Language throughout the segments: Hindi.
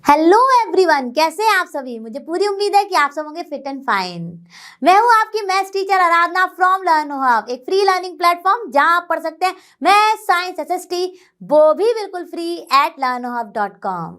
हेलो एवरीवन, कैसे हैं आप सभी। मुझे पूरी उम्मीद है कि आप सब होंगे फिट एंड फाइन। मैं हूं आपकी maths teacher Aradhana from लर्नो hub, एक फ्री लर्निंग प्लेटफॉर्म जहां आप पढ़ सकते हैं मैथ्स, साइंस, एसएसटी, वो भी बिल्कुल फ्री @learnohub.com।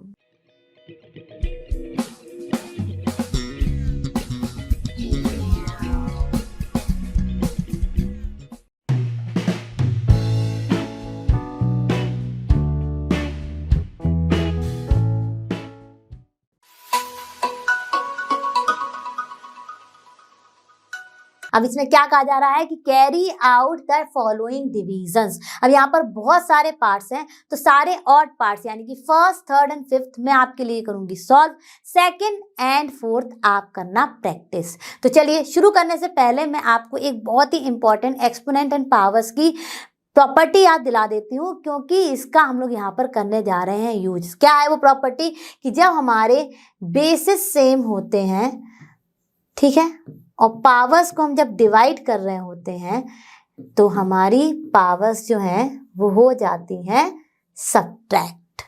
अब इसमें क्या कहा जा रहा है कि carry out the following divisions. अब यहाँ पर बहुत सारे पार्ट्स हैं, तो सारे ऑड पार्ट्स यानी कि फर्स्ट, थर्ड एंड फिफ्थ मैं आपके लिए करूंगी सॉल्व, सेकंड एंड फोर्थ आप करना प्रैक्टिस। तो चलिए शुरू करने से पहले मैं आपको एक बहुत ही इंपॉर्टेंट एक्सपोनेंट एंड पावर्स की प्रॉपर्टी याद दिला देती हूँ, क्योंकि इसका हम लोग यहाँ पर करने जा रहे हैं यूज। क्या है वो प्रॉपर्टी कि जब हमारे बेसिस सेम होते हैं, ठीक है, और पावर्स को हम जब डिवाइड कर रहे होते हैं तो हमारी पावर्स जो हैं वो हो जाती हैं सब्ट्रैक्ट।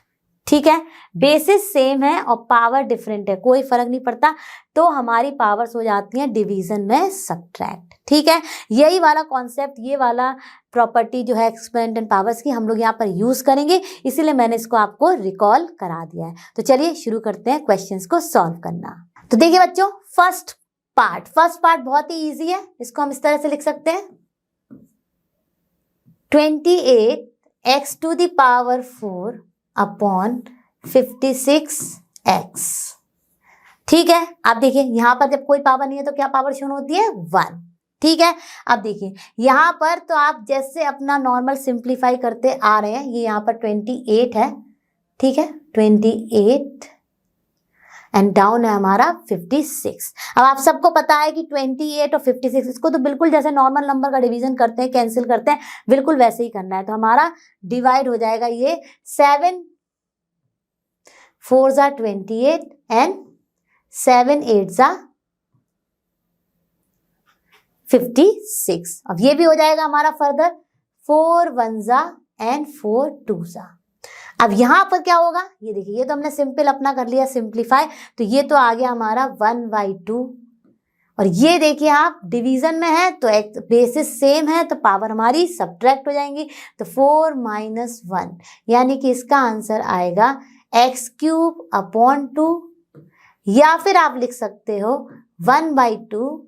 ठीक है, बेसिस सेम है और पावर डिफरेंट है, कोई फर्क नहीं पड़ता, तो हमारी पावर्स हो जाती हैं डिवीजन में सब्ट्रैक्ट। ठीक है, यही वाला कॉन्सेप्ट, ये वाला प्रॉपर्टी जो है एक्सपोनेंट एंड पावर्स की हम लोग यहाँ पर यूज करेंगे, इसीलिए मैंने इसको आपको रिकॉल करा दिया है। तो चलिए शुरू करते हैं क्वेश्चंस को सॉल्व करना। तो देखिए बच्चों, फर्स्ट पार्ट बहुत ही इजी है, इसको हम इस तरह से लिख सकते हैं 28x to the power 4 upon 56x। ठीक है, अब देखिए यहां पर जब कोई पावर नहीं है तो क्या पावर शून्य होती है, 1। ठीक है, अब देखिए यहां पर तो आप जैसे अपना नॉर्मल सिंप्लीफाई करते आ रहे हैं, ये यहां पर 28 है, ठीक है, 28 एंड डाउन है हमारा 56। अब आप सबको पता है कि 28 और 56 इसको तो बिल्कुल जैसे नॉर्मल नंबर का डिवीजन करते हैं, कैंसिल करते हैं, बिल्कुल वैसे ही करना है। तो हमारा डिवाइड हो जाएगा ये 7 4 28 एंड 7 8 56। अब ये भी हो जाएगा हमारा फर्दर 4 1 एंड 4 2। अब यहां पर क्या होगा, ये देखिए, ये तो हमने सिंपल अपना कर लिया सिंप्लीफाई, तो ये तो आ गया हमारा 1/2। और ये देखिए आप डिवीजन में है तो एक बेसिस सेम है तो पावर हमारी सब्ट्रैक्ट हो जाएंगी, तो 4 - 1 यानी कि इसका आंसर आएगा x³ अपॉन 2, या फिर आप लिख सकते हो 1/2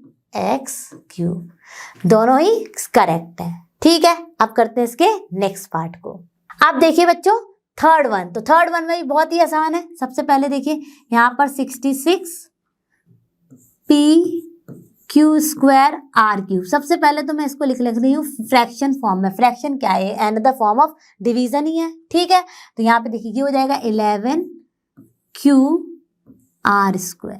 x³। दोनों ही करेक्ट है। ठीक है, अब करते हैं इसके नेक्स्ट पार्ट को। अब देखिए बच्चों थर्ड वन, तो थर्ड वन में भी बहुत ही आसान है। सबसे पहले देखिए यहाँ पर 66p² r³। सबसे पहले तो मैं इसको लिख रही हूँ फ्रैक्शन फॉर्म में। फ्रैक्शन क्या है, अनदर फॉर्म ऑफ डिवीजन ही है। ठीक है, तो यहाँ पे देखिए ये हो जाएगा 11q r²।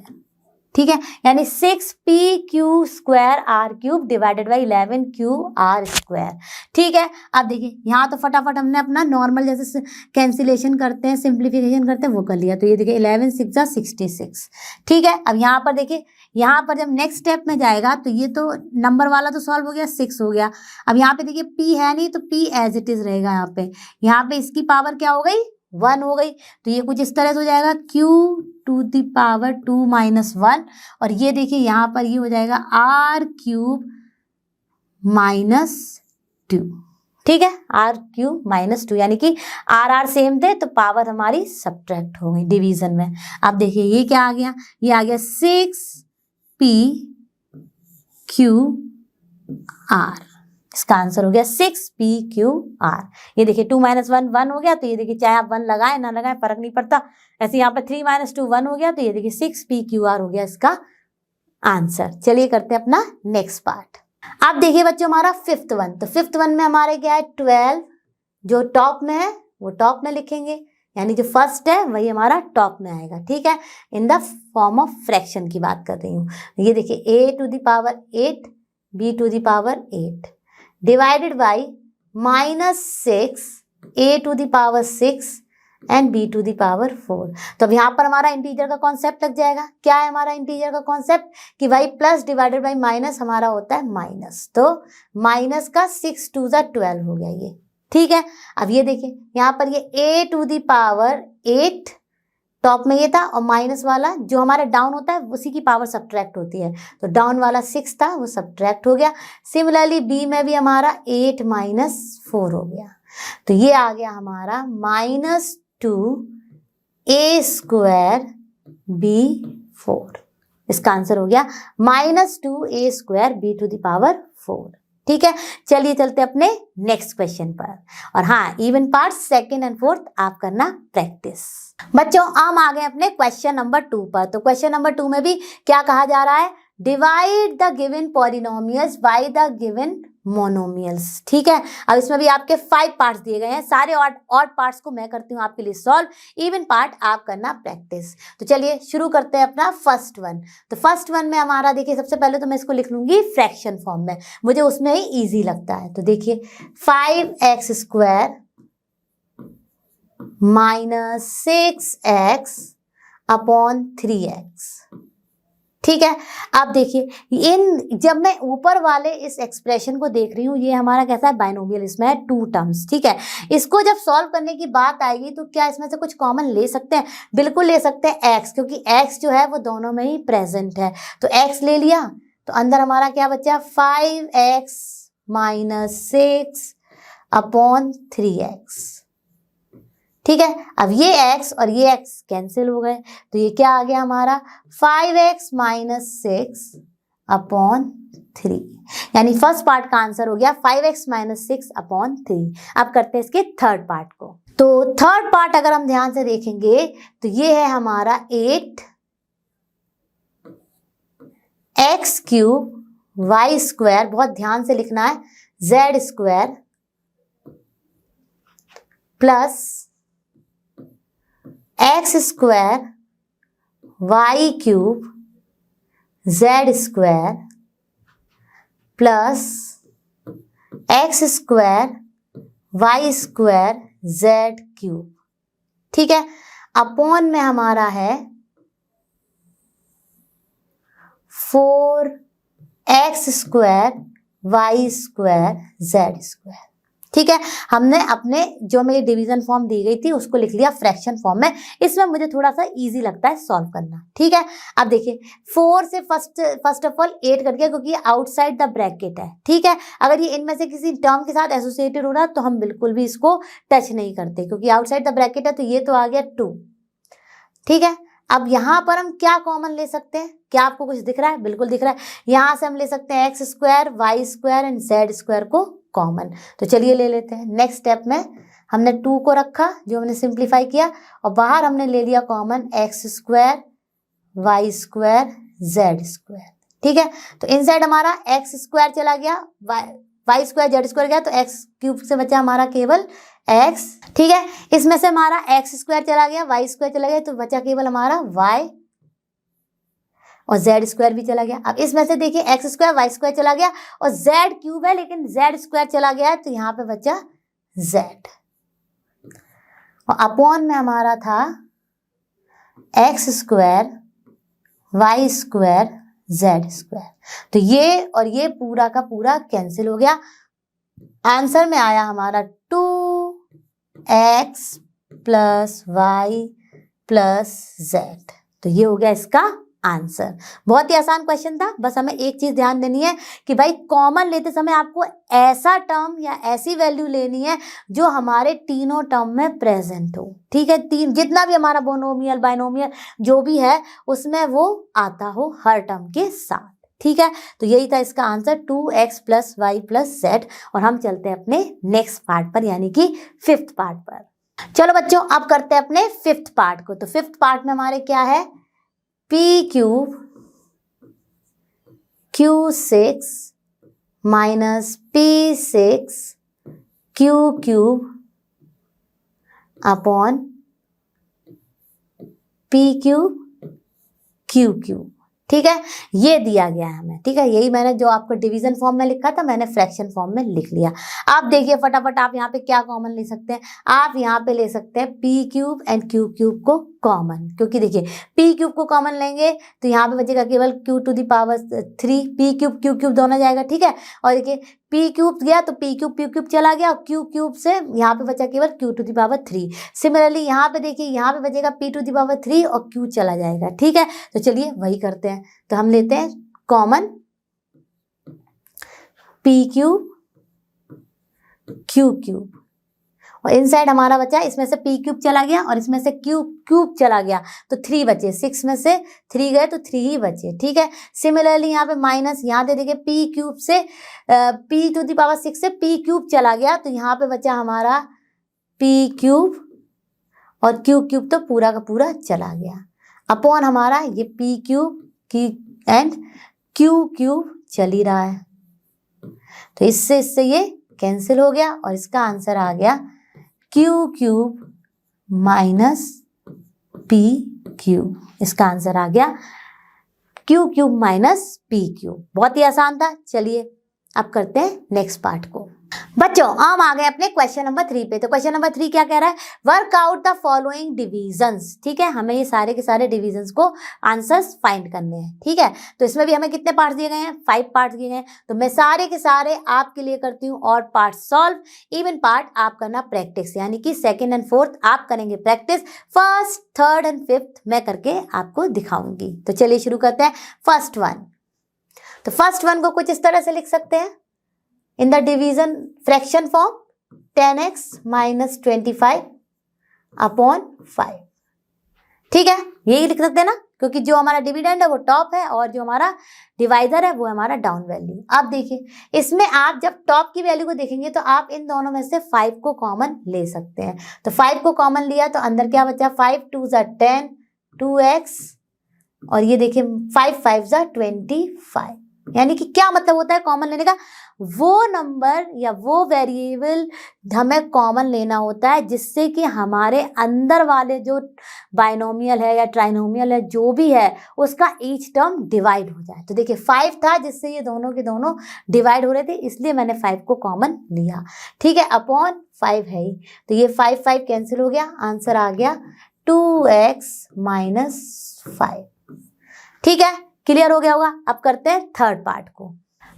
ठीक है, यानी 6p² r³ divided by 11q r²। ठीक है, अब देखिए यहाँ तो फटाफट हमने अपना नॉर्मल जैसे कैंसिलेशन करते हैं, सिंप्लीफिकेशन करते हैं, वो कर लिया। तो ये देखिए 11 6 66। ठीक है, अब यहाँ पर देखिए, यहाँ पर जब नेक्स्ट स्टेप में जाएगा तो ये तो नंबर वाला तो सॉल्व हो गया, 6 हो गया। अब यहाँ पे देखिए p है नहीं तो p एज इट इज रहेगा। यहाँ पे इसकी पावर क्या हो गई, 1 हो गई। तो ये कुछ इस तरह से हो जाएगा q² 2 - 1, और ये देखिए यहाँ पर ये हो जाएगा r³ - 2। ठीक है, r³ - 2 यानी कि r सेम थे तो पावर हमारी सब्ट्रैक्ट हो गई डिवीजन में। अब देखिए ये क्या आ गया, ये आ गया 6p² इसका आंसर हो गया 6p² ये देखिए 2 - 1 1 हो गया, तो ये देखिए चाहे आप 1 लगाए ना लगाए फर्क नहीं पड़ता। ऐसे यहाँ पर 3 - 2 1 हो गया, तो ये देखिए 6p² हो गया इसका आंसर। चलिए करते हैं अपना नेक्स्ट पार्ट। अब देखिए बच्चों हमारा फिफ्थ वन, तो फिफ्थ वन में हमारे क्या है 12, जो टॉप में है वो टॉप में लिखेंगे, यानी जो फर्स्ट है वही हमारा टॉप में आएगा। ठीक है, in the form of fraction की बात कर रही हूँ। ये देखिए a⁸ b⁸ divided by -6 a⁴ and b⁴। तो अब यहाँ पर हमारा इंटीजर का कॉन्सेप्ट लग जाएगा। क्या है हमारा इंटीजर का कॉन्सेप्ट कि भाई प्लस डिवाइडेड बाई माइनस हमारा होता है माइनस, तो माइनस का 6 2 12 हो गया ये। ठीक है, अब ये देखिए यहाँ पर ये a⁸ 8 टॉप में ये था और माइनस वाला जो हमारा डाउन होता है उसी की पावर सब्ट्रैक्ट होती है, तो डाउन वाला 6 था वो सब्ट्रैक्ट हो गया। सिमिलरली बी में भी हमारा 8 माइनस 4 हो गया, तो ये आ गया हमारा -2a² b4। इसका आंसर हो गया -2a² b⁴। ठीक है, चलिए चलते अपने नेक्स्ट क्वेश्चन पर। और हाँ, even part second and fourth आप करना प्रैक्टिस। बच्चों हम आ गए अपने क्वेश्चन नंबर 2 पर। तो क्वेश्चन नंबर 2 में भी क्या कहा जा रहा है, divide the given polynomials by the given monomials. ठीक है, अब इसमें भी आपके 5 पार्ट्स दिए गए हैं, सारे ऑड पार्ट्स को मैं करती हूँ आपके लिए सॉल्व, इवन पार्ट आप करना प्रैक्टिस। तो चलिए शुरू करते हैं अपना फर्स्ट वन। तो फर्स्ट वन में हमारा देखिए, सबसे पहले तो मैं इसको लिख लूंगी फ्रैक्शन फॉर्म में, मुझे उसमें ही इजी लगता है। तो देखिए 5x² minus 6x upon 3x। ठीक है, अब देखिए जब मैं ऊपर वाले इस एक्सप्रेशन को देख रही हूँ, ये हमारा कैसा है, बाइनोमियल, इसमें है 2 टर्म्स। ठीक है, इसको जब सॉल्व करने की बात आएगी तो क्या इसमें से कुछ कॉमन ले सकते हैं? बिल्कुल ले सकते हैं x, क्योंकि x जो है वो दोनों में ही प्रेजेंट है। तो x ले लिया तो अंदर हमारा क्या बचा, 5x माइनस 6 अपॉन 3x। ठीक है, अब ये x और ये x कैंसिल हो गए, तो ये क्या आ गया हमारा 5x माइनस 6 अपॉन 3, यानी फर्स्ट पार्ट का आंसर हो गया 5x माइनस 6 अपॉन 3। अब करते हैं इसके थर्ड पार्ट को। तो थर्ड पार्ट अगर हम ध्यान से देखेंगे तो ये है हमारा 8x³ y², बहुत ध्यान से लिखना है, z² plus x² y³ z² plus x² y² z³। ठीक है, अपॉन में हमारा है 4x² y² z²। ठीक है, हमने अपने जो मेरी डिवीजन फॉर्म दी गई थी उसको लिख लिया फ्रैक्शन फॉर्म में। इसमें मुझे थोड़ा सा इजी लगता है सॉल्व करना। ठीक है, अब देखिए 4 से फर्स्ट ऑफ ऑल 8 कट गया, क्योंकि ये आउटसाइड द ब्रैकेट है। ठीक है, अगर ये इनमें से किसी टर्म के साथ एसोसिएटेड हो रहा तो हम बिल्कुल भी इसको टच नहीं करते, क्योंकि आउटसाइड द ब्रैकेट है। तो ये तो आ गया 2। ठीक है, अब यहाँ पर हम क्या कॉमन ले सकते हैं? क्या आपको कुछ दिख रहा है? बिल्कुल दिख रहा है। यहाँ से हम ले सकते हैं x² y² एंड z² को कॉमन। तो चलिए ले लेते हैं। नेक्स्ट स्टेप में हमने 2 को रखा, जो हमने सिंप्लीफाई किया, और बाहर हमने ले लिया कॉमन x² y² z²। ठीक है, तो इनसाइड हमारा x² चला गया, y² z² गया, तो x³ से बचा हमारा केवल x। ठीक है, इसमें से हमारा x² चला गया, y² चला गया, तो बचा केवल हमारा y, और z² भी चला गया। अब इसमें से देखिए x² y² चला गया और z³ है, लेकिन z² चला गया है, तो यहाँ पे बचा z, और अपॉन में हमारा था x² y² z²। तो ये और ये पूरा का पूरा कैंसिल हो गया। आंसर में आया हमारा 2x plus y plus z। तो ये हो गया इसका आंसर। बहुत ही आसान क्वेश्चन था, बस हमें एक चीज ध्यान देनी है कि भाई कॉमन लेते समय आपको ऐसा टर्म या ऐसी वैल्यू लेनी है जो हमारे तीनों टर्म में प्रेजेंट हो। ठीक है, जितना भी हमारा मोनोमियल बाइनोमियल जो भी है उसमें वो आता हो हर टर्म के साथ। ठीक है, तो यही था इसका answer 2x plus y plus z। और हम चलते हैं अपने नेक्स्ट पार्ट पर, यानी कि 5th पार्ट पर। चलो बच्चों, अब करते हैं अपने 5th पार्ट को। तो 5th पार्ट में हमारे क्या है, p³ q6 minus p6 q³ upon p³ q³। ठीक है, ये दिया गया है हमें। ठीक है, यही मैंने जो आपको डिवीजन फॉर्म में लिखा था मैंने फ्रैक्शन फॉर्म में लिख लिया। आप देखिए फटाफट, आप यहाँ पे क्या कॉमन ले सकते हैं? आप यहाँ पे ले सकते हैं p³ एंड q³ को कॉमन, क्योंकि देखिए p³ को कॉमन लेंगे तो यहाँ पे बचेगा केवल q⁻³ p³ q³ दोनों जाएगा। ठीक है, और देखिए पी क्यूब गया तो पी क्यूब चला गया, और क्यू क्यूब से यहाँ पे बचा केवल q to the power 3। Similarly यहाँ पे देखिए, यहाँ पे बचेगा पी टू द पावर 3 और क्यू चला जाएगा। ठीक है, तो चलिए वही करते हैं। तो हम लेते हैं common P cube Q cube, और इनसाइड हमारा बचा, इसमें से पी क्यूब चला गया और इसमें से क्यू क्यूब चला गया, तो 3 बचे। 6 में से 3 गए तो 3 ही बचे। ठीक है, सिमिलरली यहाँ पे माइनस, यहाँ पे देखिए पी क्यूब से पी टू द पावर 6 से पी क्यूब चला गया, तो यहाँ पे बचा हमारा पी क्यूब, और क्यू क्यूब तो पूरा का पूरा चला गया, अपॉन हमारा ये पी क्यूब की एंड क्यू क्यूब चल ही रहा है। तो इससे ये कैंसिल हो गया, और इसका आंसर आ गया Q cube minus P cube. इसका आंसर आ गया Q cube minus P cube. बहुत ही आसान था। चलिए अब करते हैं नेक्स्ट पार्ट को। बच्चों हम आ गए अपने क्वेश्चन नंबर 3 पे। तो क्वेश्चन नंबर 3 क्या कह रहा है, work out the following divisions. ठीक है, हमें ये सारे के सारे डिविजन्स को आंसर्स फाइंड करने हैं। ठीक है, तो इसमें भी हमें कितने पार्ट्स दिए गए हैं, 5 पार्ट्स दिए गए हैं। तो मैं सारे के सारे आपके लिए करती हूँ और पार्ट सॉल्व, इवन पार्ट आप करना प्रैक्टिस, यानी कि 2nd एंड 4th आप करेंगे practice, 1st, 3rd and 5th मैं करके आपको दिखाऊंगी। तो चलिए शुरू करते हैं। फर्स्ट वन, तो फर्स्ट वन को कुछ इस तरह से लिख सकते हैं in the division fraction form, 10x minus 25 upon 5। ठीक है, यही लिख सकते हैं ना, क्योंकि जो हमारा डिविडेंड है वो टॉप है और जो हमारा डिवाइजर है वो हमारा डाउन वैल्यू। अब देखिए, इसमें आप जब टॉप की वैल्यू को देखेंगे तो आप इन दोनों में से 5 को कॉमन ले सकते हैं। तो 5 को कॉमन लिया तो अंदर क्या बचा, 5 2 ज़ा 10, 2x, और ये देखिए 5 5 ज़ा 25। यानी कि क्या मतलब होता है कॉमन लेने का, वो नंबर या वो वेरिएबल हमें कॉमन लेना होता है जिससे कि हमारे अंदर वाले जो बाइनोमियल है या ट्राइनोमियल है जो भी है उसका ईच टर्म डिवाइड हो जाए। तो देखिए 5 था जिससे ये दोनों के दोनों डिवाइड हो रहे थे, इसलिए मैंने 5 को कॉमन लिया। ठीक है, अपॉन 5 है ही, तो ये 5 5 कैंसिल हो गया, आंसर आ गया 2x माइनस 5। ठीक है, क्लियर हो गया होगा। अब करते हैं थर्ड पार्ट को।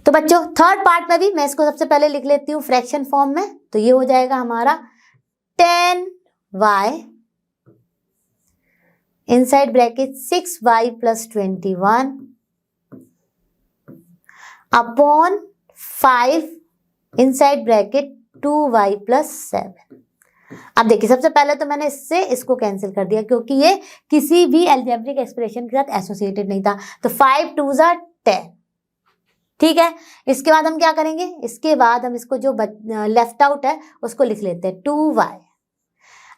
तो बच्चों थर्ड पार्ट में भी मैं इसको सबसे पहले लिख लेती हूँ फ्रैक्शन फॉर्म में। तो ये हो जाएगा हमारा 10y inside bracket 6y plus 21 upon 5 inside bracket 2y plus 7। अब देखिए सबसे पहले तो मैंने इससे इसको कैंसिल कर दिया क्योंकि ये किसी भी अलजेब्रिक एक्सप्रेशन के साथ एसोसिएटेड नहीं था। तो 5 2 ज़ा 10। ठीक है, इसके बाद हम क्या करेंगे, इसके बाद हम इसको जो लेफ्ट आउट है उसको लिख लेते हैं 2y।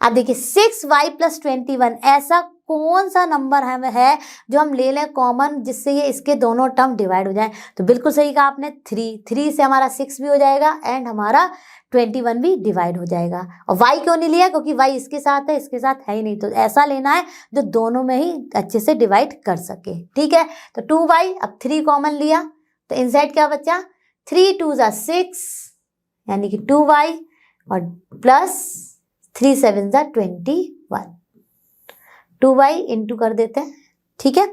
अब देखिए 6y प्लस 21, ऐसा कौन सा नंबर है जो हम ले लें कॉमन जिससे ये इसके दोनों टर्म डिवाइड हो जाए। तो बिल्कुल सही कहा आपने, 3 से हमारा 6 भी हो जाएगा एंड हमारा 21 भी डिवाइड हो जाएगा। और y क्यों नहीं लिया, क्योंकि y इसके साथ है, इसके साथ है ही नहीं। तो ऐसा लेना है जो दोनों में ही अच्छे से डिवाइड कर सके। ठीक है, तो 2y, अब 3 कॉमन लिया तो इनसाइड क्या बचा, 3 2 ज़ा 6 यानी कि 2y और प्लस 3 7 ज़ा 21, 2y इंटू कर देते हैं। ठीक है,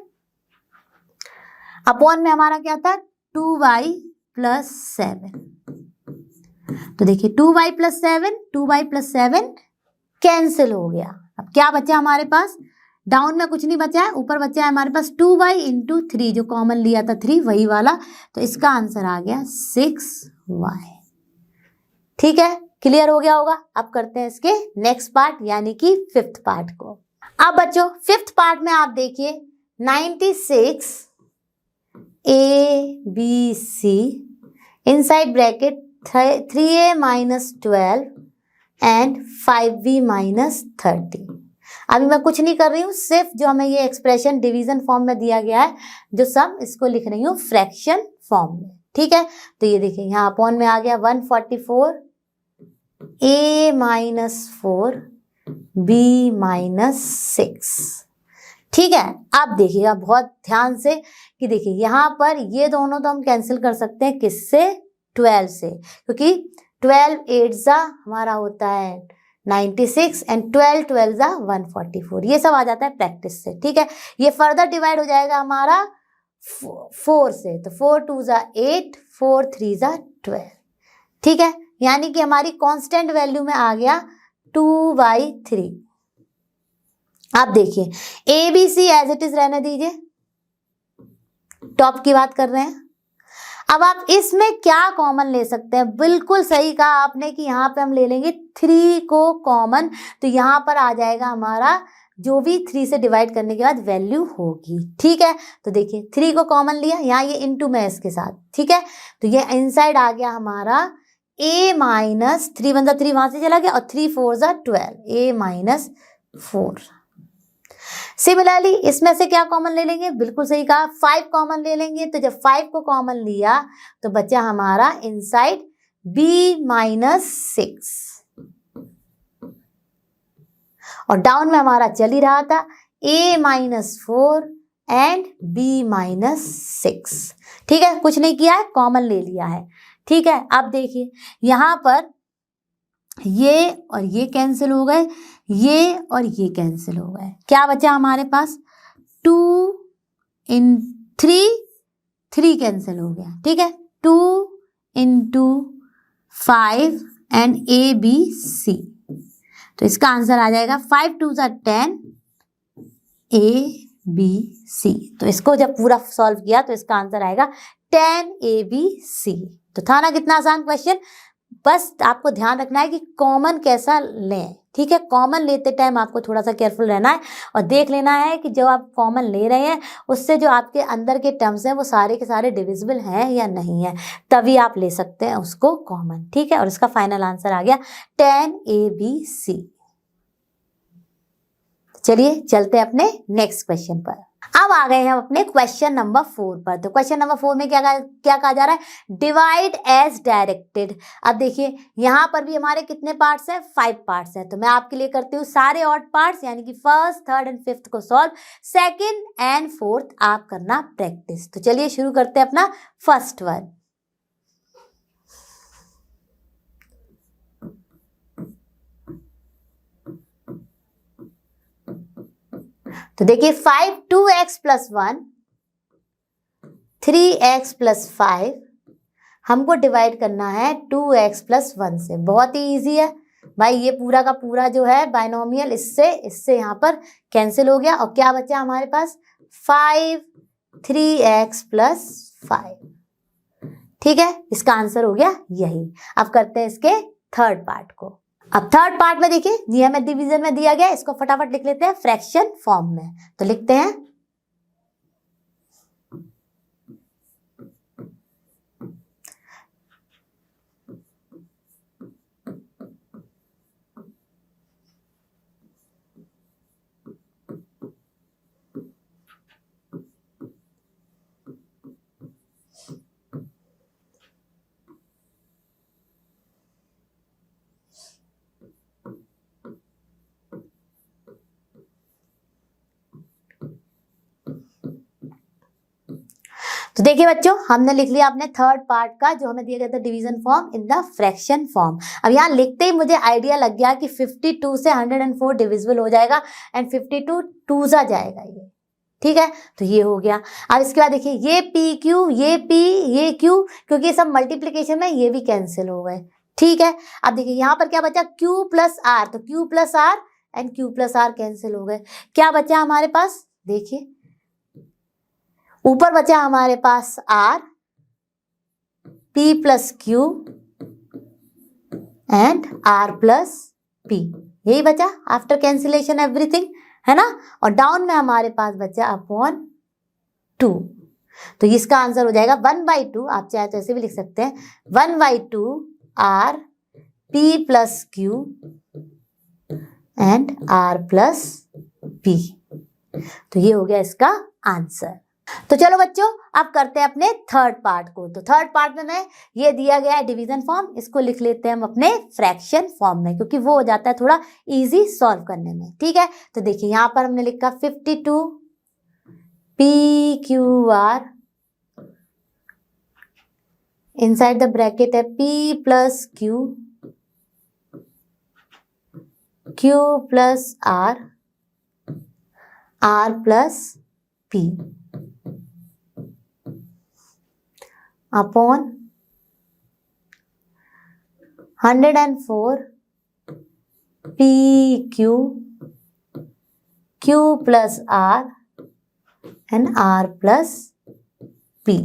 अपॉन में हमारा क्या था 2y प्लस 7। तो देखिए 2y प्लस 7 कैंसिल हो गया। अब क्या बचा हमारे पास, डाउन में कुछ नहीं बचा है, ऊपर बचा है हमारे पास 2y इंटू 3 जो कॉमन लिया था 3 वही वाला। तो इसका आंसर आ गया 6y। ठीक है, क्लियर हो गया होगा। अब करते हैं इसके नेक्स्ट पार्ट यानी कि 5th पार्ट को। अब बच्चों 5th पार्ट में आप देखिए 96 ABC inside bracket 3a minus 12 and 5b minus 30। अभी मैं कुछ नहीं कर रही हूँ, सिर्फ जो हमें ये एक्सप्रेशन डिवीजन फॉर्म में दिया गया है जो सम, इसको लिख रही हूँ फ्रैक्शन फॉर्म में। ठीक है, तो ये देखिए यहाँ अपॉन में आ गया 144 a माइनस 4 b माइनस 6। ठीक है, आप देखिएगा बहुत ध्यान से कि देखिए यहाँ पर ये दोनों तो हम कैंसिल कर सकते हैं किससे, 12 से, क्योंकि 12 8 ज़ा हमारा होता है 96 एंड 12 12 ज़ा 144, ये सब आ जाता है प्रैक्टिस से। ठीक है, ये फर्दर डिवाइड हो जाएगा हमारा 4 से, तो 4 2 ज़ा 8, 4 3 ज़ा 12। ठीक है, यानी कि हमारी कांस्टेंट वैल्यू में आ गया 2/3। आप देखिए A B C as it is रहने दीजिए, टॉप की बात कर रहे हैं। अब आप इसमें क्या कॉमन ले सकते हैं, बिल्कुल सही कहा आपने कि यहाँ पे हम ले लेंगे 3 को कॉमन, तो यहाँ पर आ जाएगा हमारा जो भी 3 से डिवाइड करने के बाद वैल्यू होगी। ठीक है, तो देखिए 3 को कॉमन लिया, यहाँ ये इनटू में इसके साथ। ठीक है, तो ये इनसाइड आ गया हमारा a माइनस 3 × 3 वहां से चला गया और 3 × 4 = 12, a माइनस 4। सिमिलरली इसमें से क्या कॉमन ले लेंगे, बिल्कुल सही कहा 5 कॉमन ले लेंगे। तो जब 5 को कॉमन लिया तो बचा हमारा इनसाइड b माइनस 6 और डाउन में हमारा चल ही रहा था a minus 4 and b minus 6। ठीक है, कुछ नहीं किया है, कॉमन ले लिया है। ठीक है, अब देखिए यहाँ पर ये और ये कैंसिल हो गए, ये और ये कैंसिल हो गए, क्या बचा हमारे पास 2 × 3 कैंसिल हो गया। ठीक है, 2 × 5 एंड ए बी सी, तो इसका आंसर आ जाएगा 5 × 2 = 10 ए बी सी। तो इसको जब पूरा सॉल्व किया तो इसका आंसर आएगा 10 ए बी सी। तो था ना कितना आसान क्वेश्चन। बस आपको ध्यान रखना है कि कॉमन कैसा लें। ठीक है, कॉमन लेते टाइम आपको थोड़ा सा केयरफुल रहना है और देख लेना है कि जो आप कॉमन ले रहे हैं उससे जो आपके अंदर के टर्म्स हैं वो सारे के सारे डिविजिबल हैं या नहीं है, तभी आप ले सकते हैं उसको कॉमन। ठीक है, और इसका फाइनल आंसर आ गया 10 ए बी सी। चलिए चलते हैं अपने नेक्स्ट क्वेश्चन पर। अब आ गए हैं अपने क्वेश्चन नंबर 4 पर। तो क्वेश्चन नंबर 4 में क्या कहा जा रहा है, डिवाइड एज डायरेक्टेड। अब देखिए यहाँ पर भी हमारे कितने पार्ट्स हैं, 5 पार्ट्स हैं। तो मैं आपके लिए करती हूँ सारे ऑड पार्ट्स, यानी कि फर्स्ट, थर्ड एंड फिफ्थ को सॉल्व, सेकंड एंड फोर्थ आप करना प्रैक्टिस। तो चलिए शुरू करते हैं अपना फर्स्ट वन। तो देखिए 5 2x + 1 3x + 5 हमको डिवाइड करना है 2x + 1 से। बहुत ही इजी है भाई, ये पूरा का पूरा जो है बाइनोमियल इससे यहाँ पर कैंसिल हो गया और क्या बचा हमारे पास 5 3x + 5। ठीक है, इसका आंसर हो गया यही। अब करते हैं इसके थर्ड पार्ट को। अब थर्ड पार्ट में देखिए नियमित डिवीजन में दिया गया, इसको फटाफट लिख लेते हैं फ्रैक्शन फॉर्म में। तो लिखते हैं तो देखिए बच्चों, हमने लिख लिया अपने थर्ड पार्ट का जो हमें दिया गया था division form in the fraction form. अब यहाँ लिखते ही मुझे आइडिया लग गया कि 52 से 104 डिविजिबल हो जाएगा एंड 52 2 जाएगा ये। ठीक है, तो ये हो गया। अब इसके बाद देखिए ये पी क्यू, ये पी, ये क्यू, क्योंकि ये सब मल्टीप्लीकेशन में ये भी कैंसिल हो गए। ठीक है, अब देखिए यहाँ पर क्या बचा Q + R, तो Q + R and Q + R cancel हो गए। क्या बचा हमारे पास, देखिए ऊपर बचा हमारे पास R, P + Q and R + P, यही बचा आफ्टर कैंसिलेशन एवरीथिंग, है ना। और डाउन में हमारे पास बचा /2। तो इसका आंसर हो जाएगा 1/2। आप चाहे तो ऐसे भी लिख सकते हैं 1/2 R P + Q and R + P। तो ये हो गया इसका आंसर। तो चलो बच्चों अब करते हैं अपने थर्ड पार्ट को। तो थर्ड पार्ट में मैं ये दिया गया है डिवीजन फॉर्म, इसको लिख लेते हैं हम अपने फ्रैक्शन फॉर्म में, क्योंकि वो हो जाता है थोड़ा इजी सॉल्व करने में। ठीक है, तो देखिए यहाँ पर हमने लिखा 52 PQR, इनसाइड द ब्रैकेट है P + Q, Q + R, R + P upon 104 PQ Q plus R and R plus P।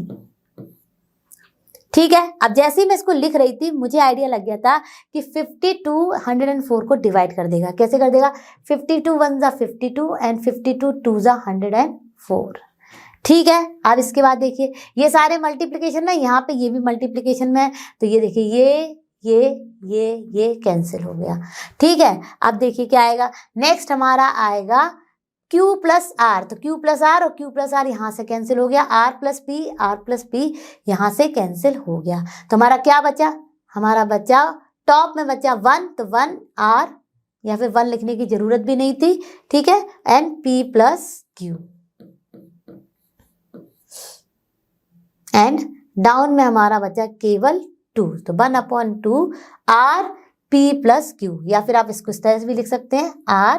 ठीक है, अब जैसे ही मैं इसको लिख रही थी मुझे आइडिया लग गया था कि 52 104 को डिवाइड कर देगा। कैसे कर देगा? 52 1 जा 52 एंड 52 2 जा 104। ठीक है, अब इसके बाद देखिए ये सारे मल्टीप्लिकेशन में, यहाँ पे ये भी मल्टीप्लिकेशन में है, तो ये देखिए ये कैंसिल हो गया। ठीक है, अब देखिए क्या आएगा, नेक्स्ट हमारा आएगा Q प्लस आर, तो Q प्लस आर और Q प्लस आर यहाँ से कैंसिल हो गया, R प्लस P यहाँ से कैंसिल हो गया। तो हमारा क्या बचा? हमारा बचा टॉप में बचा 1, तो 1 R, या फिर 1 लिखने की जरूरत भी नहीं थी। ठीक है, and P plus Q, and down में हमारा बचा केवल 2, तो 1/2 R P प्लस Q, या फिर आप इसको इस तरह से भी लिख सकते हैं R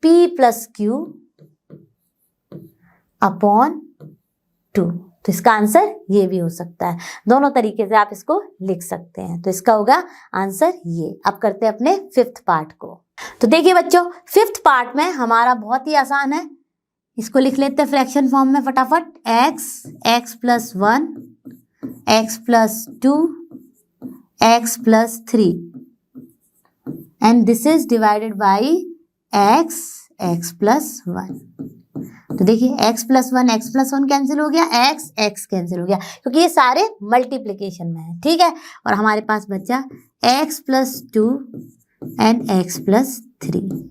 P plus Q upon 2। तो इसका आंसर ये भी हो सकता है, दोनों तरीके से आप इसको लिख सकते हैं। तो इसका होगा आंसर ये। अब करते हैं अपने 5th पार्ट को। तो देखिए बच्चों, 5th पार्ट में हमारा बहुत ही आसान है, इसको लिख लेते हैं फ्रैक्शन फॉर्म में फटाफट। x plus 1 x plus 2 x plus 3 and this is divided by x plus 1। तो देखिए x प्लस 1 कैंसिल हो गया, x कैंसिल हो गया, क्योंकि ये सारे मल्टीप्लिकेशन में है। ठीक है, और हमारे पास बचा x plus 2 and x plus 3।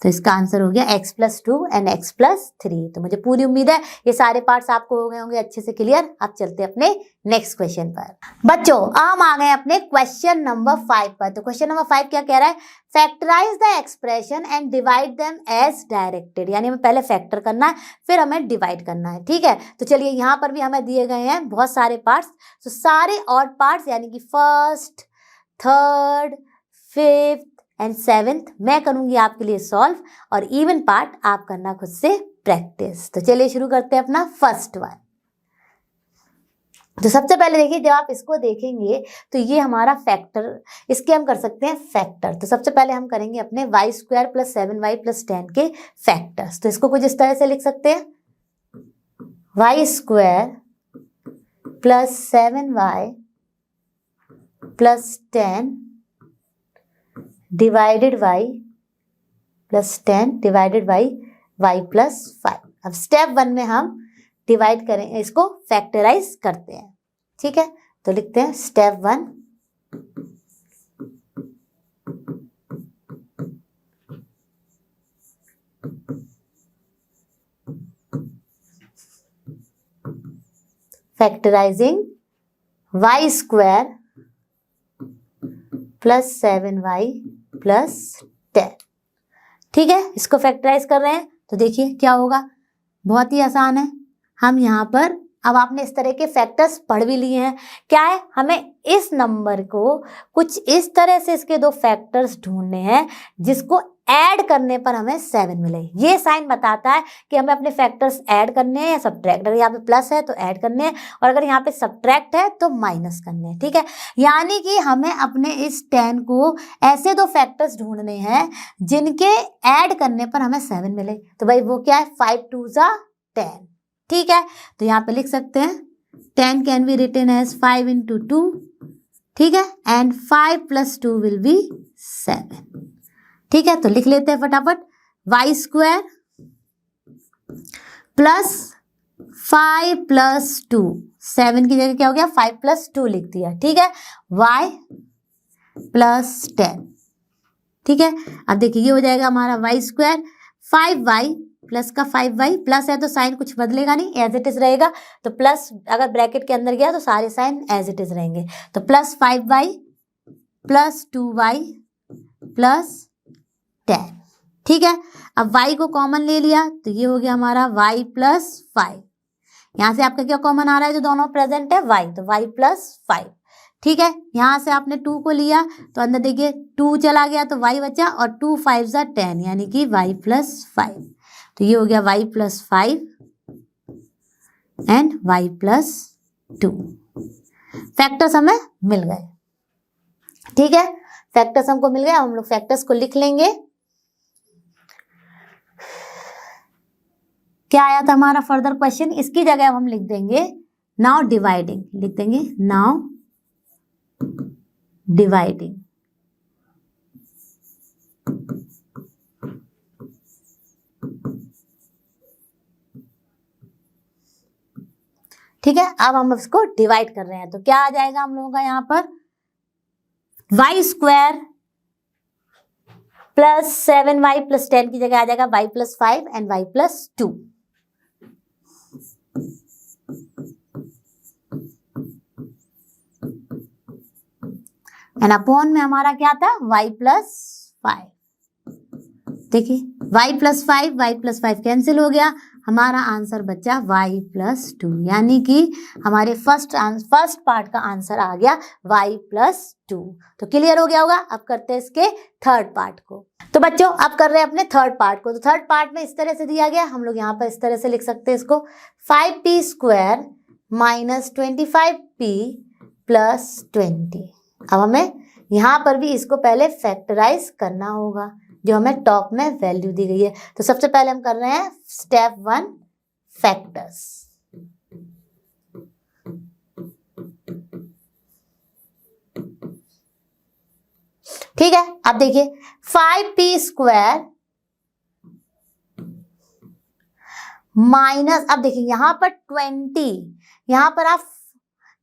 तो इसका आंसर हो गया x plus 2 and x plus 3। तो मुझे पूरी उम्मीद है ये सारे पार्ट्स आपको हो गए होंगे अच्छे से क्लियर। अब चलते हैं अपने नेक्स्ट क्वेश्चन पर। बच्चों हम आ गए अपने क्वेश्चन नंबर 5 पर। तो क्वेश्चन नंबर 5 क्या कह रहा है? Factorise the expression and divide them as directed, यानी हमें पहले फैक्टर करना है फिर हमें डिवाइड करना है। ठीक है, तो चलिए यहाँ पर भी हमें दिए गए हैं बहुत सारे पार्ट्स, तो सारे ऑड पार्ट्स यानी कि 1st 3rd 5th and 7th मैं करूंगी आपके लिए सॉल्व, और इवन पार्ट आप करना खुद से प्रैक्टिस। तो चलिए शुरू करते हैं अपना फर्स्ट वन। तो सबसे पहले देखिए, जब आप इसको देखेंगे तो ये हमारा फैक्टर, इसके हम कर सकते हैं फैक्टर। तो सबसे पहले हम करेंगे अपने y² प्लस 7y प्लस 10 के फैक्टर्स। तो इसको कुछ इस तरह से लिख सकते हैं, y² plus 7y plus 10 divided y plus 10 divided by y plus 5। अब स्टेप 1 में हम डिवाइड करें, इसको फैक्टराइज करते हैं। ठीक है, तो लिखते हैं step 1 factorising y² plus 7y plus 10। ठीक है, इसको फैक्टराइज कर रहे हैं, तो देखिए क्या होगा, बहुत ही आसान है। हम यहाँ पर, अब आपने इस तरह के फैक्टर्स पढ़ भी लिए हैं, क्या है, हमें इस नंबर को कुछ इस तरह से इसके दो फैक्टर्स ढूंढने हैं जिसको ऐड करने पर हमें 7 मिले। ये साइन बताता है कि हमें अपने फैक्टर्स ऐड करने हैं या सब्ट्रैक्ट। अगर यहाँ पे प्लस है तो ऐड करने हैं, और अगर यहाँ पे सब्ट्रैक्ट है तो माइनस करने हैं। ठीक है, यानी कि हमें अपने इस 10 को ऐसे दो फैक्टर्स ढूंढने हैं जिनके ऐड करने पर हमें 7 मिले। तो भाई वो क्या है, 5 2 जा 10। ठीक है, तो यहाँ पे लिख सकते हैं 10 can be written as 5 into 2। ठीक है, एंड 5 + 2 विल बी 7। ठीक है, तो लिख लेते हैं फटाफट, y² प्लस 5 + 2, 7 की जगह क्या हो गया 5 + 2 लिख दिया। ठीक है, y प्लस 10। ठीक है, अब देखिए ये हो जाएगा हमारा y², 5y प्लस का 5y, प्लस है तो साइन कुछ बदलेगा नहीं, एज इट इज रहेगा। तो प्लस अगर ब्रैकेट के अंदर गया तो सारे साइन एज इट इज रहेंगे। तो plus 5y plus 2y plus 10। ठीक है, अब y को कॉमन ले लिया तो ये हो गया हमारा y प्लस 5। यहाँ से आपका क्या कॉमन आ रहा है, जो दोनों प्रेजेंट है y, तो y प्लस 5। ठीक है, यहाँ से आपने 2 को लिया तो अंदर देखिए 2 चला गया तो y बचा, और 2 5 जा 10 यानी कि y प्लस 5। तो ये हो गया y plus 5 and y plus 2। Factors हमें मिल गए। ठीक है, फैक्टर्स हमको मिल गए, हम लोग फैक्टर्स को लिख लेंगे। क्या आया था हमारा फर्दर क्वेश्चन, इसकी जगह हम लिख देंगे नाउ डिवाइडिंग, लिख देंगे नाउ डिवाइडिंग। ठीक है, अब हम इसको डिवाइड कर रहे हैं तो क्या आ जाएगा हम लोगों का यहाँ पर Y square plus 7y plus 10 की जगह आ जाएगा y plus 5 and y plus 2। And upon में हमारा क्या था y प्लस 5। देखिए y प्लस 5 कैंसिल हो गया, हमारा आंसर बचा y प्लस 2, यानी कि हमारे फर्स्ट पार्ट का आंसर आ गया y प्लस 2। तो क्लियर हो गया होगा। अब करते हैं इसके थर्ड पार्ट को। तो बच्चों अब कर रहे हैं अपने थर्ड पार्ट को। तो थर्ड पार्ट में इस तरह से दिया गया, हम लोग यहाँ पर इस तरह से लिख सकते हैं इसको 5p square minus 25p plus 20। अब हमें यहाँ पर भी इसको पहले फैक्टराइज करना होगा, जो हमें टॉप में वैल्यू दी गई है। तो सबसे पहले हम कर रहे हैं स्टेप 1 फैक्टर्स। ठीक है, अब देखिए 5p स्क्वायर माइनस, अब देखिए यहां पर 20, यहां पर आप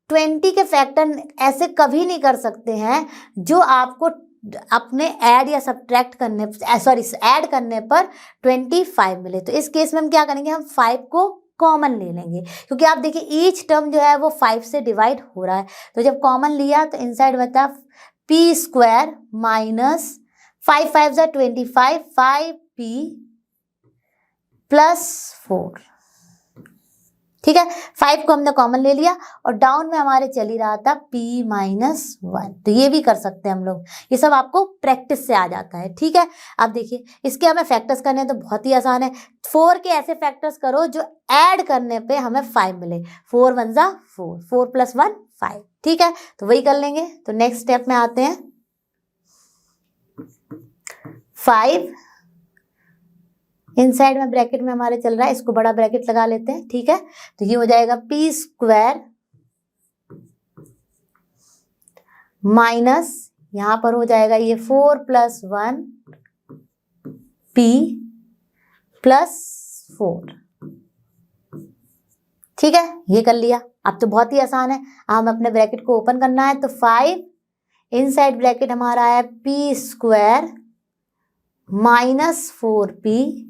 20 के फैक्टर ऐसे कभी नहीं कर सकते हैं जो आपको अपने ऐड या सब्ट्रैक्ट करने ऐड करने पर 25 मिले। तो इस केस में हम क्या करेंगे, हम 5 को कॉमन ले लेंगे, क्योंकि आप देखिए ईच टर्म जो है वो 5 से डिवाइड हो रहा है। तो जब कॉमन लिया तो इनसाइड बचा p square minus 5 5 25 5p plus 4। ठीक है, 5 को हमने कॉमन ले लिया और डाउन में हमारे चल ही रहा था p माइनस 1। तो ये भी कर सकते हैं हम लोग, ये सब आपको प्रैक्टिस से आ जाता है। ठीक है, अब देखिए इसके हमें फैक्टर्स करने हैं तो बहुत ही आसान है। 4 के ऐसे फैक्टर्स करो जो ऐड करने पे हमें 5 मिले। 4 1 जा 4, 4 प्लस 1 5। ठीक है, तो वही कर लेंगे। तो नेक्स्ट स्टेप में आते हैं 5 इनसाइड में ब्रैकेट में हमारे चल रहा है, इसको बड़ा ब्रैकेट लगा लेते हैं। ठीक है, तो ये हो जाएगा p स्क्वायर माइनस यहां पर हो जाएगा ये 4 प्लस 1 p प्लस 4। ठीक है, ये कर लिया। अब तो बहुत ही आसान है, हम अपने ब्रैकेट को ओपन करना है। तो 5 इनसाइड ब्रैकेट हमारा है p square minus 4p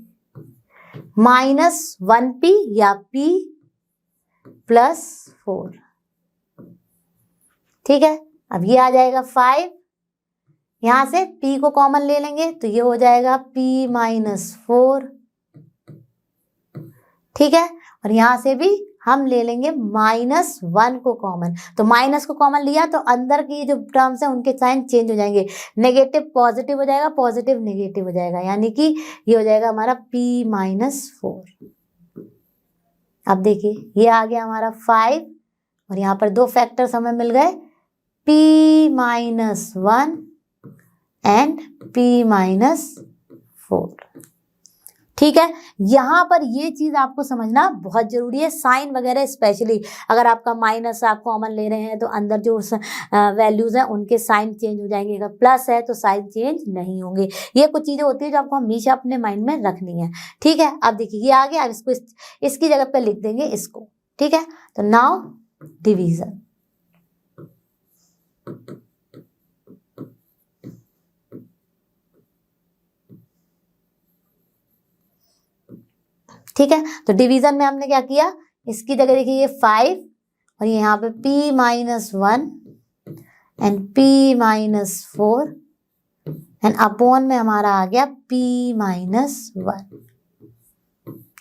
minus 1p या p प्लस 4। ठीक है, अब ये आ जाएगा 5, यहां से p को कॉमन ले लेंगे तो ये हो जाएगा p माइनस 4। ठीक है, और यहां से भी हम ले लेंगे माइनस 1 को कॉमन। तो माइनस को कॉमन लिया तो अंदर की जो टर्म्स हैं उनके साइन चेंज हो जाएंगे, नेगेटिव पॉजिटिव हो जाएगा, पॉजिटिव नेगेटिव हो जाएगा, यानी कि ये हो जाएगा हमारा p माइनस 4। अब देखिए ये आ गया हमारा 5 और यहाँ पर दो फैक्टर्स हमें मिल गए p minus 1 and p minus 4। ठीक है, यहाँ पर ये चीज आपको समझना बहुत जरूरी है, साइन वगैरह स्पेशली अगर आपका माइनस आप कॉमन ले रहे हैं तो अंदर जो वैल्यूज हैं उनके साइन चेंज हो जाएंगे, अगर प्लस है तो साइन चेंज नहीं होंगे। ये कुछ चीजें होती है जो आपको हमेशा अपने माइंड में रखनी है। ठीक है, अब देखिए ये आ गया, अब इसको इसकी जगह पे लिख देंगे इसको। ठीक है, तो नाउ डिवीजन। ठीक है, तो डिवीजन में हमने क्या किया, इसकी जगह देखिए ये 5 और ये यहाँ पे p minus 1 and p minus 4 and upon में हमारा आ गया p माइनस 1।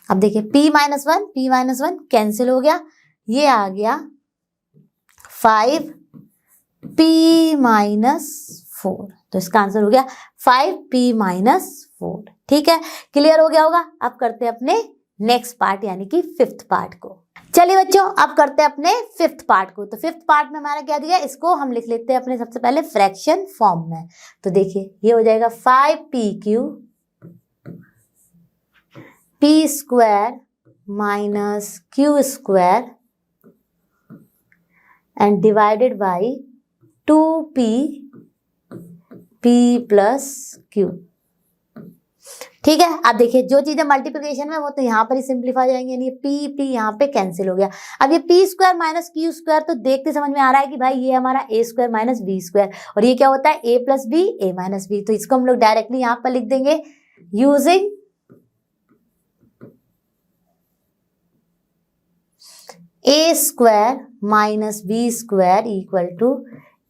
अब देखिए p माइनस 1 कैंसिल हो गया, ये आ गया 5p माइनस 4। तो इसका आंसर हो गया 5p माइनस 4। ठीक है, क्लियर हो गया होगा। अब करते हैं अपने नेक्स्ट पार्ट यानी कि फिफ्थ पार्ट को। चलिए बच्चों, अब करते हैं अपने फिफ्थ पार्ट को। तो फिफ्थ पार्ट में हमारा क्या दिया है, इसको हम लिख लेते हैं अपने सबसे पहले फ्रैक्शन फॉर्म में। तो देखिए ये हो जाएगा 5pq p square minus q square and divided by 2p p plus q। ठीक है, अब देखिए जो चीजें मल्टीप्लिकेशन में वो तो यहाँ पर ही सिंप्लीफाई जाएंगे, यानी p यहाँ पे कैंसिल हो गया। अब ये p square minus q square तो देखते समझ में आ रहा है कि भाई ये हमारा a square minus b square, और ये क्या होता है a plus b a minus b। तो इसको हम लोग डायरेक्टली यहाँ पर लिख देंगे using a square minus b square equal to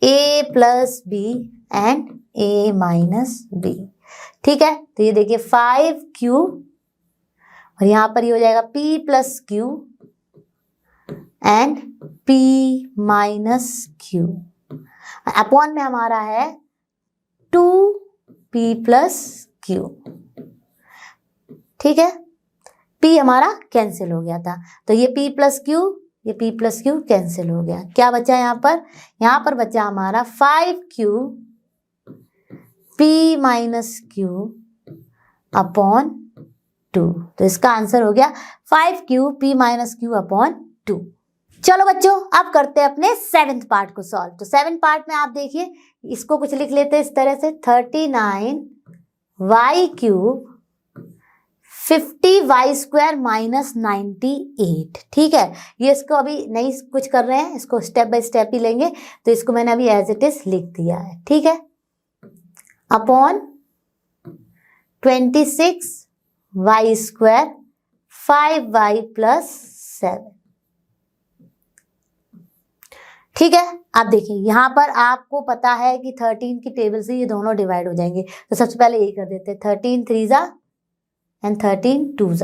a plus b and a minus b। ठीक है, तो ये देखिए 5q और यहाँ पर ये हो जाएगा p plus q and p minus q upon में हमारा है 2p प्लस q। ठीक है, p हमारा कैंसिल हो गया था, तो ये p प्लस q कैंसिल हो गया। क्या बचा यहाँ पर बचा हमारा 5q p minus q upon 2। तो इसका आंसर हो गया 5q p minus q upon 2। चलो बच्चों, अब करते हैं अपने सेवेंथ पार्ट को सॉल्व। तो सेवेंथ पार्ट में आप देखिए इसको कुछ लिख लेते हैं इस तरह से 39y cube 50y square minus 98। ठीक है, ये इसको अभी नहीं कुछ कर रहे हैं, इसको स्टेप बाय स्टेप ही लेंगे। तो इसको मैंने अभी एज इट इज लिख दिया है। ठीक है, upon 26y square 5y plus 7। ठीक है, अब देखिए यहाँ पर आपको पता है कि 13 की टेबल से ये दोनों डिवाइड हो जाएंगे। तो सबसे पहले ये कर देते हैं 13 3 एंड 13 2।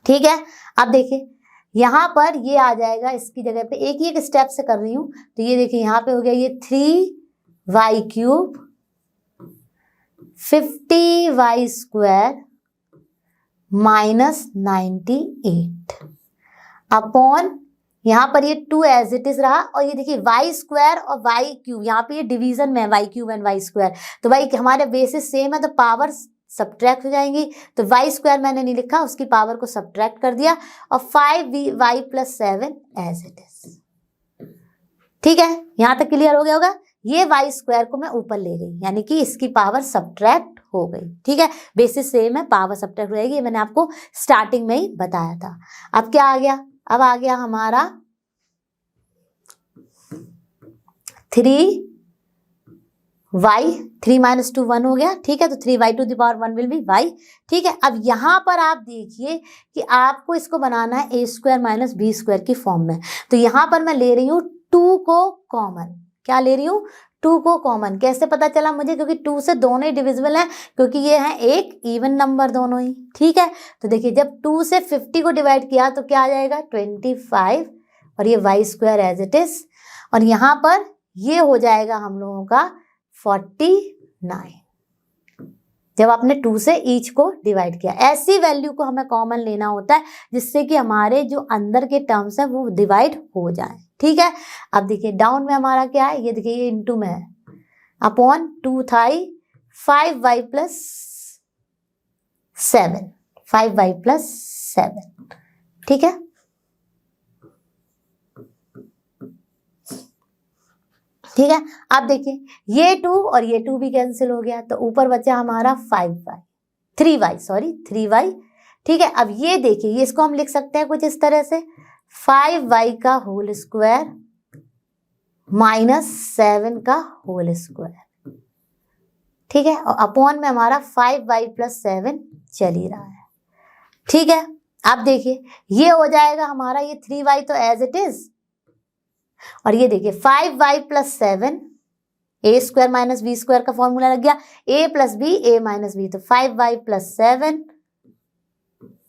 ठीक है, अब देखिए यहाँ पर ये आ जाएगा, इसकी जगह पे एक ही एक स्टेप से कर रही हूँ। तो ये देखिए यहाँ पे हो गया ये 3y cube 50y square minus 98 upon यहाँ पर ये 2 एज इट इज रहा, और ये देखिए y स्क्वायर और y क्यूब यहाँ पे ये डिवीजन में y cube and y square. तो भाई हमारे बेसिस सेम है तो पावर सब्ट्रैक्ट हो जाएंगी। तो y स्क्वायर मैंने नहीं लिखा, उसकी पावर को सब्ट्रैक्ट कर दिया, और 5y plus 7 as it is. ठीक है, यहाँ तक क्लियर हो गया होगा। ये y स्क्वायर को मैं ऊपर ले गई, यानी कि इसकी पावर सब्ट्रैक्ट हो गई। ठीक है, बेसिस सेम है, पावर सब्ट्रैक्ट हो जाएगी, ये मैंने आपको स्टार्टिंग में ही बताया था। अब क्या आ गया, अब आ गया हमारा 3 माइनस 2 1 हो गया। ठीक है, तो 3y to the power 1 will be y। ठीक है, अब यहाँ पर आप देखिए कि आपको इसको बनाना है a square minus b square की फॉर्म में। तो यहाँ पर मैं ले रही हूँ 2 को कॉमन। क्या ले रही हूँ, 2 को कॉमन। कैसे पता चला मुझे, क्योंकि 2 से दोनों ही डिविजिबल हैं, क्योंकि ये है एक इवन नंबर दोनों ही। ठीक है, तो देखिए जब 2 से 50 को डिवाइड किया तो क्या आ जाएगा 25, और ये y square as it is, और यहाँ पर ये हो जाएगा हम लोगों का 49 जब आपने 2 से ईच को डिवाइड किया। ऐसी वैल्यू को हमें कॉमन लेना होता है जिससे कि हमारे जो अंदर के टर्म्स हैं वो डिवाइड हो जाए। ठीक है, अब देखिए डाउन में हमारा क्या है, ये देखिए ये इनटू में है, अपॉन 2 था 5y प्लस 7, 5y प्लस 7। ठीक है, ठीक है, अब देखिए ये 2 और ये 2 भी कैंसिल हो गया, तो ऊपर बचा हमारा 3y। ठीक है, अब ये देखिए ये इसको हम लिख सकते हैं कुछ इस तरह से 5y का होल स्क्वायर माइनस 7 का होल स्क्वायर। ठीक है, और अपॉन में हमारा 5y प्लस 7 चल ही रहा है। ठीक है, अब देखिए ये हो जाएगा हमारा ये 3y तो एज इट इज, और ये देखिए 5y plus 7 a square minus b square का फॉर्मूला लग गया, a plus b a minus b, तो 5y plus 7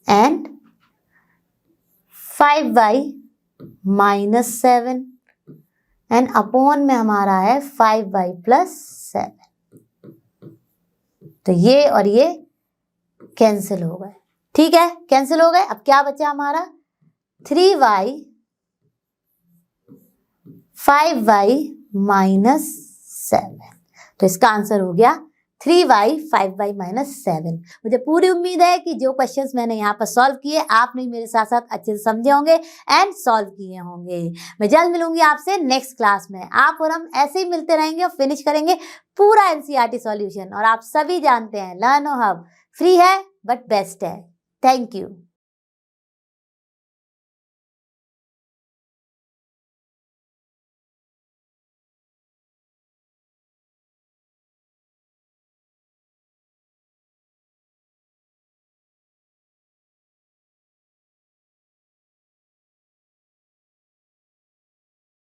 and 5y minus 7 and upon में हमारा है 5y प्लस 7। तो ये और ये कैंसिल हो गए। ठीक है, कैंसिल हो गए। अब क्या बचा हमारा 3y 5y -7। तो इसका आंसर हो गया 3y 5y -7। मुझे पूरी उम्मीद है कि जो क्वेश्चंस मैंने यहाँ पर सॉल्व किए आपने मेरे साथ साथ अच्छे से समझे होंगे एंड सॉल्व किए होंगे। मैं जल्द मिलूंगी आपसे नेक्स्ट क्लास में। आप और हम ऐसे ही मिलते रहेंगे और फिनिश करेंगे पूरा एनसीईआरटी सॉल्यूशन। और आप सभी जानते हैं लर्नो हब फ्री है बट बेस्ट है। Thank you.